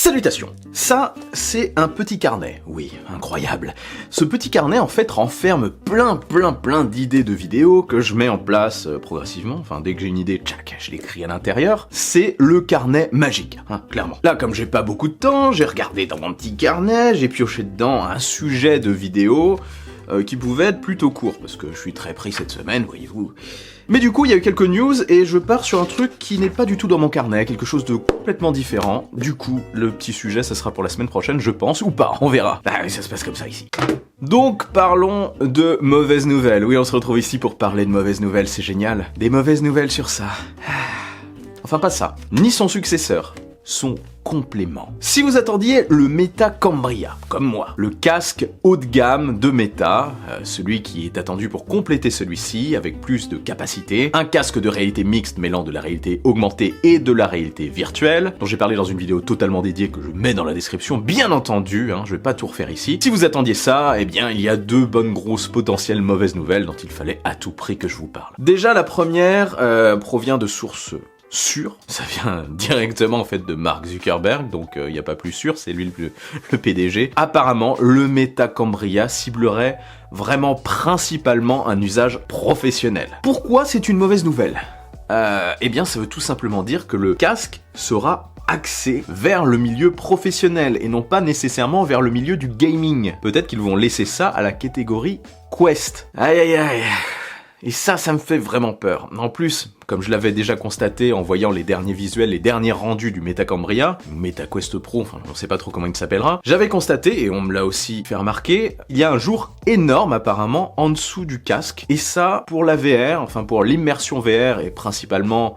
Salutations! Ça, c'est un petit carnet. Oui, incroyable. Ce petit carnet, en fait, renferme plein d'idées de vidéos que je mets en place progressivement. Enfin, dès que j'ai une idée, tchac, je l'écris à l'intérieur. C'est le carnet magique, hein, clairement. Là, comme j'ai pas beaucoup de temps, j'ai regardé dans mon petit carnet, j'ai pioché dedans un sujet de vidéo qui pouvait être plutôt court, parce que je suis très pris cette semaine, voyez-vous. Mais du coup, il y a eu quelques news, et je pars sur un truc qui n'est pas du tout dans mon carnet, quelque chose de complètement différent. Du coup, le petit sujet, ça sera pour la semaine prochaine, je pense, ou pas, on verra. Ah oui, ça se passe comme ça ici. Donc, parlons de mauvaises nouvelles. Oui, on se retrouve ici pour parler de mauvaises nouvelles, c'est génial. Des mauvaises nouvelles sur ça. Enfin, pas ça, ni son successeur. Son complément. Si vous attendiez le Meta Cambria, comme moi, le casque haut de gamme de Meta, celui qui est attendu pour compléter celui-ci avec plus de capacité, un casque de réalité mixte mêlant de la réalité augmentée et de la réalité virtuelle, dont j'ai parlé dans une vidéo totalement dédiée que je mets dans la description, bien entendu, je vais pas tout refaire ici. Si vous attendiez ça, eh bien il y a deux bonnes grosses potentielles mauvaises nouvelles dont il fallait à tout prix que je vous parle. Déjà la première provient de sources sûr, ça vient directement en fait de Mark Zuckerberg, donc il n'y a pas plus sûr, c'est lui le PDG. Apparemment, le Meta Cambria ciblerait vraiment principalement un usage professionnel. Pourquoi c'est une mauvaise nouvelle ? Eh bien ça veut tout simplement dire que le casque sera axé vers le milieu professionnel et non pas nécessairement vers le milieu du gaming. Peut-être qu'ils vont laisser ça à la catégorie Quest. Aïe aïe aïe. Et ça me fait vraiment peur. En plus, comme je l'avais déjà constaté en voyant les derniers visuels, les derniers rendus du Meta Cambria, Meta Quest Pro, enfin on sait pas trop comment il s'appellera, j'avais constaté, et on me l'a aussi fait remarquer, il y a un jour énorme apparemment en dessous du casque. Et ça, pour la VR, enfin pour l'immersion VR et principalement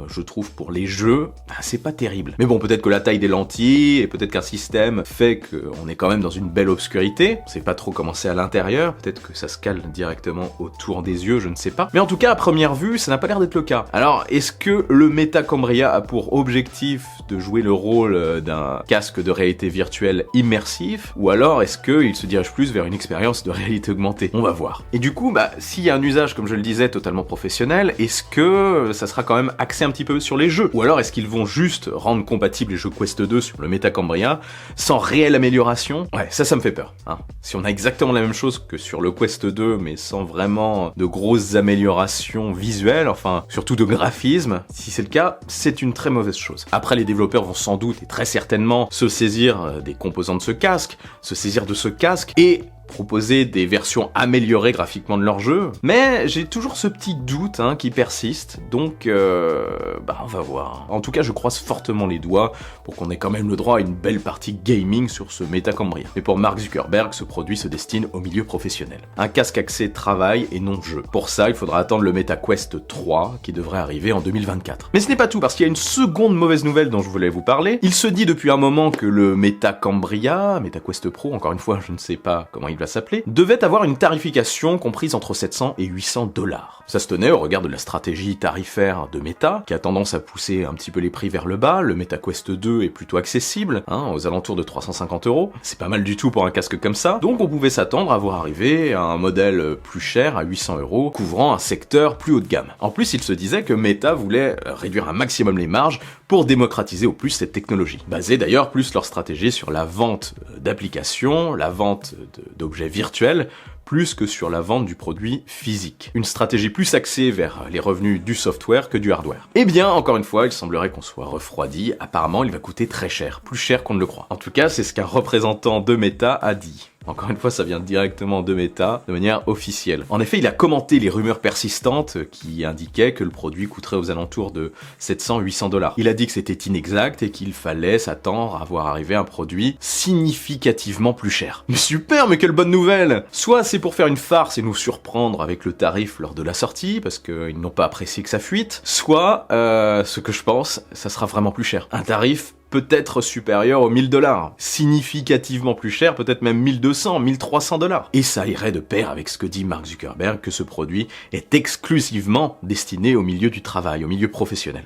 je trouve pour les jeux, c'est pas terrible. Mais bon, peut-être que la taille des lentilles et peut-être qu'un système fait qu'on est quand même dans une belle obscurité. On sait pas trop comment c'est à l'intérieur, peut-être que ça se cale directement autour des yeux, je ne sais pas. Mais en tout cas, à première vue, ça n'a pas l'air d'être le cas. Alors, est-ce que le Meta Cambria a pour objectif de jouer le rôle d'un casque de réalité virtuelle immersif, ou alors est-ce qu'il se dirige plus vers une expérience de réalité augmentée? On va voir. Et du coup, s'il y a un usage, comme je le disais, totalement professionnel, est-ce que ça sera quand même axé un petit peu sur les jeux? Ou alors est-ce qu'ils vont juste rendre compatibles les jeux Quest 2 sur le Meta Cambria sans réelle amélioration? Ouais, ça me fait peur. Si on a exactement la même chose que sur le Quest 2 mais sans vraiment de grosses améliorations visuelles, enfin surtout de graphisme, si c'est le cas, c'est une très mauvaise chose. Après, les développeurs vont sans doute et très certainement se saisir des composants de ce casque, se saisir de ce casque et proposer des versions améliorées graphiquement de leur jeu, mais j'ai toujours ce petit doute qui persiste, donc on va voir. En tout cas, je croise fortement les doigts pour qu'on ait quand même le droit à une belle partie gaming sur ce Meta Cambria. Mais pour Mark Zuckerberg, ce produit se destine au milieu professionnel. Un casque axé travail et non jeu. Pour ça, il faudra attendre le Meta Quest 3 qui devrait arriver en 2024. Mais ce n'est pas tout, parce qu'il y a une seconde mauvaise nouvelle dont je voulais vous parler. Il se dit depuis un moment que le Meta Cambria, Meta Quest Pro, encore une fois, je ne sais pas comment il va s'appeler, devait avoir une tarification comprise entre 700 et 800 $. Ça se tenait au regard de la stratégie tarifaire de Meta, qui a tendance à pousser un petit peu les prix vers le bas. Le Meta Quest 2 est plutôt accessible, aux alentours de 350 €. C'est pas mal du tout pour un casque comme ça, donc on pouvait s'attendre à voir arriver un modèle plus cher à 800 €, couvrant un secteur plus haut de gamme. En plus, il se disait que Meta voulait réduire un maximum les marges pour démocratiser au plus cette technologie. Basée d'ailleurs plus leur stratégie sur la vente d'applications, la vente d'objets virtuels, plus que sur la vente du produit physique. Une stratégie plus axée vers les revenus du software que du hardware. Eh bien, encore une fois, il semblerait qu'on soit refroidi. Apparemment, il va coûter très cher, plus cher qu'on ne le croit. En tout cas, c'est ce qu'un représentant de Meta a dit. Encore une fois, ça vient directement de Meta, de manière officielle. En effet, il a commenté les rumeurs persistantes qui indiquaient que le produit coûterait aux alentours de 700-800 $. Il a dit que c'était inexact et qu'il fallait s'attendre à voir arriver un produit significativement plus cher. Mais super, mais quelle bonne nouvelle! Soit c'est pour faire une farce et nous surprendre avec le tarif lors de la sortie, parce qu'ils n'ont pas apprécié que ça fuite, soit, ce que je pense, ça sera vraiment plus cher. Un tarif peut-être supérieur aux 1000 $. Significativement plus cher, peut-être même 1200, 1300 $. Et ça irait de pair avec ce que dit Mark Zuckerberg, que ce produit est exclusivement destiné au milieu du travail, au milieu professionnel.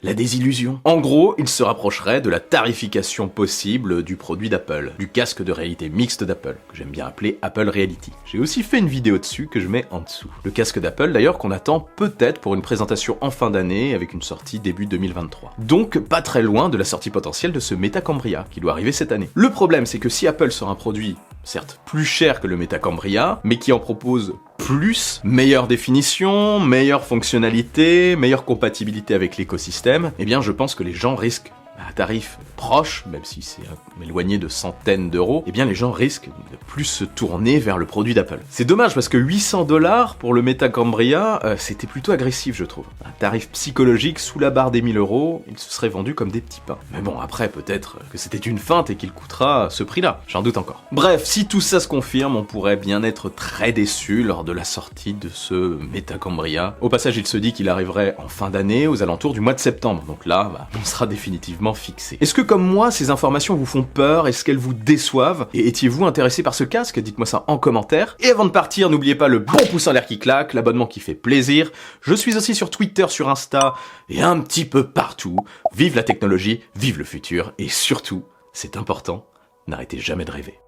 la désillusion. En gros, il se rapprocherait de la tarification possible du produit d'Apple, du casque de réalité mixte d'Apple, que j'aime bien appeler Apple Reality. J'ai aussi fait une vidéo dessus que je mets en dessous. Le casque d'Apple d'ailleurs qu'on attend peut-être pour une présentation en fin d'année avec une sortie début 2023. Donc pas très loin de la sortie potentielle de ce Meta Cambria qui doit arriver cette année. Le problème c'est que si Apple sort un produit certes plus cher que le Meta Cambria, mais qui en propose plus, meilleure définition, meilleure fonctionnalité, meilleure compatibilité avec l'écosystème, eh bien je pense que les gens risquent à tarif proche, même si c'est éloigné de centaines d'euros, eh bien les gens risquent de plus se tourner vers le produit d'Apple. C'est dommage parce que 800 $ pour le Meta Cambria, c'était plutôt agressif je trouve. Un tarif psychologique sous la barre des 1000 €, il se serait vendu comme des petits pains. Mais bon, après peut-être que c'était une feinte et qu'il coûtera ce prix-là, j'en doute encore. Bref, si tout ça se confirme, on pourrait bien être très déçu lors de la sortie de ce Meta Cambria. Au passage, il se dit qu'il arriverait en fin d'année, aux alentours du mois de septembre, donc là, on sera définitivement fixé. Est-ce que comme moi, ces informations vous font peur? Est-ce qu'elles vous déçoivent? Et étiez-vous intéressé par ce casque? Dites-moi ça en commentaire. Et avant de partir, n'oubliez pas le bon pouce en l'air qui claque, l'abonnement qui fait plaisir. Je suis aussi sur Twitter, sur Insta, et un petit peu partout. Vive la technologie, vive le futur, et surtout, c'est important, n'arrêtez jamais de rêver.